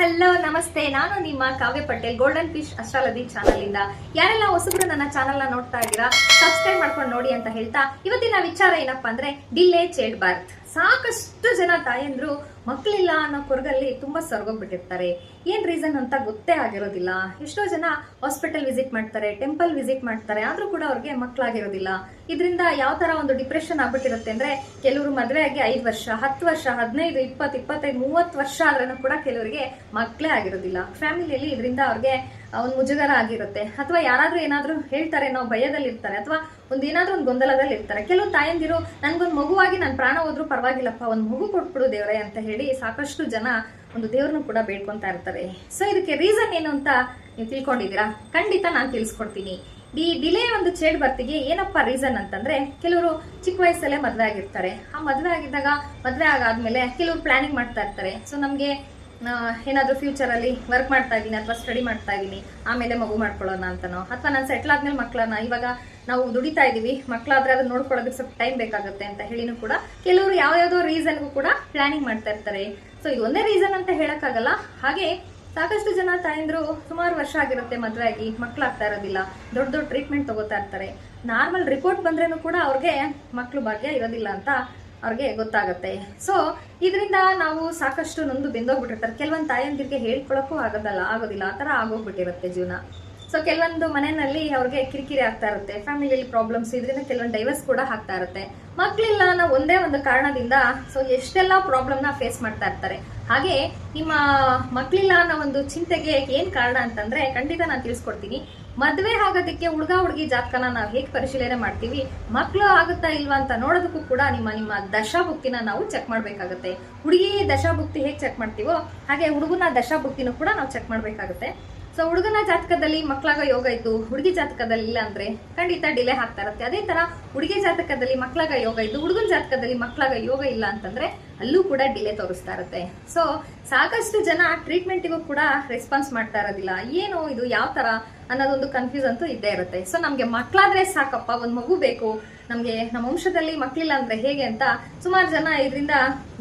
Hello ನಮಸ್ತೆ, ನಾನು ನಿಮ್ಮ Kavya Patel golden fish astrology channel ಇಂದ. ಯಾರೆಲ್ಲ ಹೊಸಬ್ರು ನನ್ನ ಚಾನಲ್ ನ ನೋಡ್ತಾ ಇದ್ದೀರಾ, ಸಬ್ಸ್ಕ್ರೈಬ್ ಮಾಡ್ಕೊಂಡು ನೋಡಿ ಅಂತ ಹೇಳ್ತಾ, ಇವತ್ತಿನ ವಿಚಾರ ಏನಪ್ಪಾ ಅಂದ್ರೆ ಡಿಲೇ ಚೈಲ್ಡ್ ಬರ್ತ್. ಸಾಕಷ್ಟು ಜನ ತಾಯಂದ್ರು ಮಕ್ಕಳಿಲ್ಲ ಅನ್ನೋ ಕೊರಗಲ್ಲಿ ತುಂಬಾ ಸೊರಗೋಗ್ಬಿಟ್ಟಿರ್ತಾರೆ. ಏನ್ ರೀಸನ್ ಅಂತ ಗೊತ್ತೇ ಆಗಿರೋದಿಲ್ಲ. ಎಷ್ಟೋ ಜನ ಹಾಸ್ಪಿಟಲ್ ವಿಸಿಟ್ ಮಾಡ್ತಾರೆ, ಟೆಂಪಲ್ ವಿಸಿಟ್ ಮಾಡ್ತಾರೆ, ಆದ್ರೂ ಕೂಡ ಅವ್ರಿಗೆ ಮಕ್ಕಳಾಗಿರೋದಿಲ್ಲ. ಇದರಿಂದ ಯಾವ ತರ ಒಂದು ಡಿಪ್ರೆಷನ್ ಆಗ್ಬಿಟ್ಟಿರುತ್ತೆ ಅಂದ್ರೆ, ಕೆಲವರು ಮದುವೆ ಆಗಿ 5 ವರ್ಷ, 10 ವರ್ಷ, 15, 20, 25, 30 ವರ್ಷ ಆದ್ರೂ ಕೂಡ ಕೆಲವರಿಗೆ ಮಕ್ಕಳೇ ಆಗಿರೋದಿಲ್ಲ. ಫ್ಯಾಮಿಲಿಯಲ್ಲಿ ಇದರಿಂದ ಅವ್ರಿಗೆ ಒಂದು ಮುಜುಗರ ಆಗಿರುತ್ತೆ, ಅಥವಾ ಯಾರಾದ್ರೂ ಏನಾದ್ರೂ ಹೇಳ್ತಾರೆ ನಾವು ಭಯದಲ್ಲಿ ಇರ್ತಾರೆ, ಅಥವಾ ಏನಾದ್ರೂ ಒಂದು ಗೊಂದಲದಲ್ಲಿ ಇರ್ತಾರೆ. ಕೆಲವು ತಾಯಂದಿರು ನನ್ಗೊಂದು ಮಗುವಾಗಿ ನನ್ನ ಪ್ರಾಣ ಹೋದ್ರೂ ಪರವಾಗಿಲ್ಲಪ್ಪ, ಒಂದು ಮಗು ಕೊಟ್ಬಿಡು ದೇವ್ರೆ ಅಂತ ಹೇಳಿ ಸಾಕಷ್ಟು ಜನ ಒಂದು ದೇವ್ರನ್ನು ಕೂಡ ಬೇಡ್ಕೊಂತಾ ಇರ್ತಾರೆ. ಸೊ ಇದಕ್ಕೆ ರೀಸನ್ ಏನು ಅಂತ ನೀವು ತಿಳ್ಕೊಂಡಿದ್ದೀರಾ? ಖಂಡಿತ ನಾನು ತಿಳಿಸ್ಕೊಡ್ತೀನಿ. ಈ ಡಿಲೇ ಒಂದು ಚೈಲ್ಡ್ ಬರ್ತಿಗೆ ಏನಪ್ಪಾ ರೀಸನ್ ಅಂತಂದ್ರೆ, ಕೆಲವರು ಚಿಕ್ಕ ವಯಸ್ಸಲ್ಲೇ ಮದ್ವೆ ಆಗಿರ್ತಾರೆ. ಆ ಮದ್ವೆ ಆಗಿದ್ದಾಗ ಮದ್ವೆ ಆಗಾದ್ಮೇಲೆ ಕೆಲವರು ಪ್ಲಾನಿಂಗ್ ಮಾಡ್ತಾ ಇರ್ತಾರೆ. ಸೊ ನಮ್ಗೆ ಏನಾದ್ರೂ ಫ್ಯೂಚರ್ ಅಲ್ಲಿ ವರ್ಕ್ ಮಾಡ್ತಾ ಇದ್ದೀನಿ ಅಥವಾ ಸ್ಟಡಿ ಮಾಡ್ತಾ ಇದ್ದೀನಿ, ಆಮೇಲೆ ಮಗು ಮಾಡ್ಕೊಳ್ಳೋಣ ಅಂತನೋ, ಅಥವಾ ನಾನು ಸೆಟ್ಲ್ ಆದ್ಮೇಲೆ ಮಕ್ಕಳನ್ನ, ಇವಾಗ ನಾವು ದುಡಿತಾ ಇದೀವಿ, ಮಕ್ಕಳಾದ್ರೆ ಅದನ್ನ ನೋಡ್ಕೊಳ್ಳೋದಕ್ಕೆ ಸ್ವಲ್ಪ ಟೈಮ್ ಬೇಕಾಗುತ್ತೆ ಅಂತ ಹೇಳಿನೂ ಕೂಡ ಕೆಲವರು ಯಾವ್ಯಾವ್ದೋ ರೀಸನ್ಗೂ ಕೂಡ ಪ್ಲಾನಿಂಗ್ ಮಾಡ್ತಾ ಇರ್ತಾರೆ. ಸೊ ಇದು ಒಂದೇ ರೀಸನ್ ಅಂತ ಹೇಳಕ್ಕಾಗಲ್ಲ. ಹಾಗೆ ಸಾಕಷ್ಟು ಜನ ತಾಯಂದ್ರು ಸುಮಾರು ವರ್ಷ ಆಗಿರುತ್ತೆ ಮದ್ವೆ ಆಗಿ, ಮಕ್ಕಳಾಗ್ತಾ ಇರೋದಿಲ್ಲ, ದೊಡ್ಡ ದೊಡ್ಡ ಟ್ರೀಟ್ಮೆಂಟ್ ತಗೋತಾ ಇರ್ತಾರೆ. ನಾರ್ಮಲ್ ರಿಪೋರ್ಟ್ ಬಂದ್ರೇನು ಕೂಡ ಅವ್ರಿಗೆ ಮಕ್ಕಳು ಭಾಗ್ಯ ಇರೋದಿಲ್ಲ ಅಂತ ಅವ್ರಿಗೆ ಗೊತ್ತಾಗುತ್ತೆ. ಸೊ ಇದರಿಂದ ನಾವು ಸಾಕಷ್ಟು ನೊಂದು ಬೆಂದೋಗ್ಬಿಟ್ಟಿರ್ತಾರೆ. ಕೆಲವೊಂದು ತಾಯಂದಿರಿಗೆ ಹೇಳ್ಕೊಳಕ್ಕೂ ಆಗೋದಿಲ್ಲ, ಆ ತರ ಆಗೋಗ್ಬಿಟ್ಟಿರುತ್ತೆ ಜೀವನ. ಸೊ ಕೆಲವೊಂದು ಮನೆಯಲ್ಲಿ ಅವ್ರಿಗೆ ಕಿರಿಕಿರಿ ಆಗ್ತಾ ಇರುತ್ತೆ, ಫ್ಯಾಮಿಲಿಯಲ್ಲಿ ಪ್ರಾಬ್ಲಮ್ಸ್, ಇದರಿಂದ ಕೆಲವೊಂದು ಡೈವರ್ಸ್ ಕೂಡ ಆಗ್ತಾ ಇರುತ್ತೆ. ಮಕ್ಕಳಿಲ್ಲ ಅನ್ನೋ ಒಂದೇ ಒಂದು ಕಾರಣದಿಂದ ಸೊ ಎಷ್ಟೆಲ್ಲ ಪ್ರಾಬ್ಲಮ್ ನ ಫೇಸ್ ಮಾಡ್ತಾ ಇರ್ತಾರೆ. ಹಾಗೆ ನಿಮ್ಮ ಮಕ್ಕಳಿಲ್ಲ ಅನ್ನೋ ಒಂದು ಚಿಂತೆಗೆ ಏನ್ ಕಾರಣ ಅಂತಂದ್ರೆ, ಖಂಡಿತ ನಾನು ತಿಳಿಸ್ಕೊಡ್ತೀನಿ. ಮದ್ವೆ ಆಗೋದಕ್ಕೆ ಹುಡುಗ ಹುಡುಗಿ ಜಾತಕನ ನಾವು ಹೇಗೆ ಪರಿಶೀಲನೆ ಮಾಡ್ತೀವಿ, ಮಕ್ಕಳು ಆಗುತ್ತಾ ಇಲ್ವಾ ಅಂತ ನೋಡೋದಕ್ಕೂ ಕೂಡ ನಿಮ್ಮ ದಶಾಭುಕ್ತಿನ ನಾವು ಚೆಕ್ ಮಾಡ್ಬೇಕಾಗುತ್ತೆ. ಹುಡುಗಿ ದಶಾಭುಕ್ತಿ ಹೇಗೆ ಚೆಕ್ ಮಾಡ್ತೀವೋ ಹಾಗೆ ಹುಡುಗನ ದಶಾಭುಕ್ತಿನೂ ಕೂಡ ನಾವು ಚೆಕ್ ಮಾಡ್ಬೇಕಾಗುತ್ತೆ. ಸೊ ಹುಡುಗನ ಜಾತಕದಲ್ಲಿ ಮಕ್ಕಳಾಗೋ ಯೋಗ ಇದ್ದು ಹುಡುಗಿ ಜಾತಕದಲ್ಲಿ ಇಲ್ಲ ಅಂದ್ರೆ ಖಂಡಿತ ಡಿಲೇ ಆಗ್ತಾ ಇರುತ್ತೆ. ಅದೇ ತರ ಹುಡುಗಿ ಜಾತಕದಲ್ಲಿ ಮಕ್ಕಳಾಗ ಯೋಗ ಇದ್ದು ಹುಡುಗನ ಜಾತಕದಲ್ಲಿ ಮಕ್ಕಳಾಗ ಯೋಗ ಇಲ್ಲ ಅಂತಂದ್ರೆ ಅಲ್ಲೂ ಕೂಡ ಡಿಲೇ ತೋರಿಸ್ತಾ ಇರುತ್ತೆ. ಸೊ ಸಾಕಷ್ಟು ಜನ ಟ್ರೀಟ್ಮೆಂಟಿಗೂ ಕೂಡ ರೆಸ್ಪಾನ್ಸ್ ಮಾಡ್ತಾ ಇರೋದಿಲ್ಲ. ಏನು ಇದು ಯಾವ ತರ ಅನ್ನೋದೊಂದು ಕನ್ಫ್ಯೂಸ್ ಅಂತೂ ಇದ್ದೇ ಇರುತ್ತೆ. ಸೊ ನಮ್ಗೆ ಮಕ್ಕಳಾದ್ರೆ ಸಾಕಪ್ಪ, ಒಂದ್ ಮಗು ಬೇಕು, ನಮ್ಗೆ ನಮ್ಮ ವಂಶದಲ್ಲಿ ಮಕ್ಕಳಿಲ್ಲ ಅಂದ್ರೆ ಹೇಗೆ ಅಂತ ಸುಮಾರು ಜನ ಇದರಿಂದ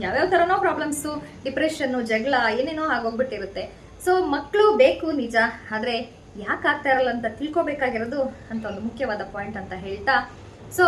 ಯಾವ್ಯಾವ ತರನೋ ಪ್ರಾಬ್ಲಮ್ಸ್, ಡಿಪ್ರೆಷನ್, ಜಗಳ ಏನೇನೋ ಆಗೋಗ್ಬಿಟ್ಟಿರುತ್ತೆ. ಸೊ ಮಕ್ಕಳು ಬೇಕು ನಿಜ, ಆದ್ರೆ ಯಾಕೆ ಆಗ್ತಾ ಇರಲ್ಲ ಅಂತ ತಿಳ್ಕೊಬೇಕಾಗಿರೋದು ಅಂತ ಒಂದು ಮುಖ್ಯವಾದ ಪಾಯಿಂಟ್ ಅಂತ ಹೇಳ್ತಾ, ಸೊ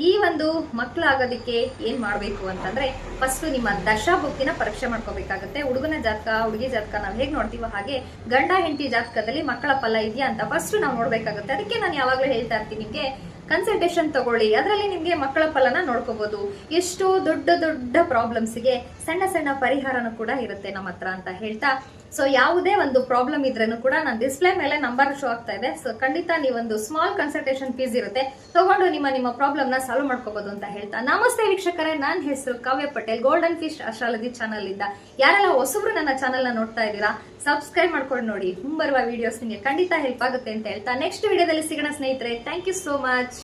ಈ ಒಂದು ಮಕ್ಕಳು ಆಗೋದಿಕ್ಕೆ ಏನ್ ಮಾಡ್ಬೇಕು ಅಂತಂದ್ರೆ, ಫಸ್ಟ್ ನಿಮ್ಮ ದಶಾಭುಕ್ತಿನ ಪರೀಕ್ಷೆ ಮಾಡ್ಕೋಬೇಕಾಗುತ್ತೆ. ಹುಡುಗನ ಜಾತಕ, ಹುಡುಗಿ ಜಾತಕ ನಾವು ಹೇಗೆ ನೋಡ್ತೀವೋ ಹಾಗೆ ಗಂಡ ಹೆಂಡತಿ ಜಾತಕದಲ್ಲಿ ಮಕ್ಕಳ ಫಲ ಇದೆಯಾ ಅಂತ ಫಸ್ಟ್ ನಾವು ನೋಡ್ಬೇಕಾಗುತ್ತೆ. ಅದಕ್ಕೆ ನಾನು ಯಾವಾಗ್ಲೂ ಹೇಳ್ತಾ ಇರ್ತೀನಿ, ನಿಮ್ಗೆ ಕನ್ಸಲ್ಟೇಷನ್ ತಗೊಳ್ಳಿ, ಅದರಲ್ಲಿ ನಿಮ್ಗೆ ಮಕ್ಕಳ ಫಲನ ನೋಡ್ಕೋಬಹುದು. ಎಷ್ಟೋ ದೊಡ್ಡ ದೊಡ್ಡ ಪ್ರಾಬ್ಲಮ್ಸ್ಗೆ ಸಣ್ಣ ಸಣ್ಣ ಪರಿಹಾರನೂ ಕೂಡ ಇರುತ್ತೆ ನಮ್ಮ ಹತ್ರ ಅಂತ ಹೇಳ್ತಾ, ಸೊ ಯಾವುದೇ ಒಂದು ಪ್ರಾಬ್ಲಮ್ ಇದ್ರೂ ಕೂಡ ನಾನು ಡಿಸ್ಪ್ಲೇ ಮೇಲೆ ನಂಬರ್ ಶೋ ಆಗ್ತಾ ಇದೆ. ಸೊ ಖಂಡಿತ ನೀವೊಂದು ಸ್ಮಾಲ್ ಕನ್ಸಲ್ಟೇಷನ್ ಫೀಸ್ ಇರುತ್ತೆ, ತಗೊಂಡು ನಿಮ್ಮ ಪ್ರಾಬ್ಲಮ್ ನ ಸಾಲ್ವ್ ಮಾಡ್ಕೋಬಹುದು ಅಂತ ಹೇಳ್ತಾ, ನಮಸ್ತೆ ವೀಕ್ಷಕರೇ, ನನ್ನ ಹೆಸರು Kavya Patel, golden fish astrology channel ಇಂದ. ಯಾರೆಲ್ಲ ಹೊಸಬ್ರು ನನ್ನ ಚಾನಲ್ ನ ನೋಡ್ತಾ ಇದ್ದೀರಾ, ಸಬ್ಸ್ಕ್ರೈಬ್ ಮಾಡ್ಕೊಂಡು ನೋಡಿ. ಮುಂಬರುವ ವಿಡಿಯೋಸ್ ನಿಮಗೆ ಖಂಡಿತ ಹೆಲ್ಪ್ ಆಗುತ್ತೆ ಅಂತ ಹೇಳ್ತಾ, ನೆಕ್ಸ್ಟ್ ವಿಡಿಯೋದಲ್ಲಿ ಸಿಗೋಣ ಸ್ನೇಹಿತರೆ. Thank you so much.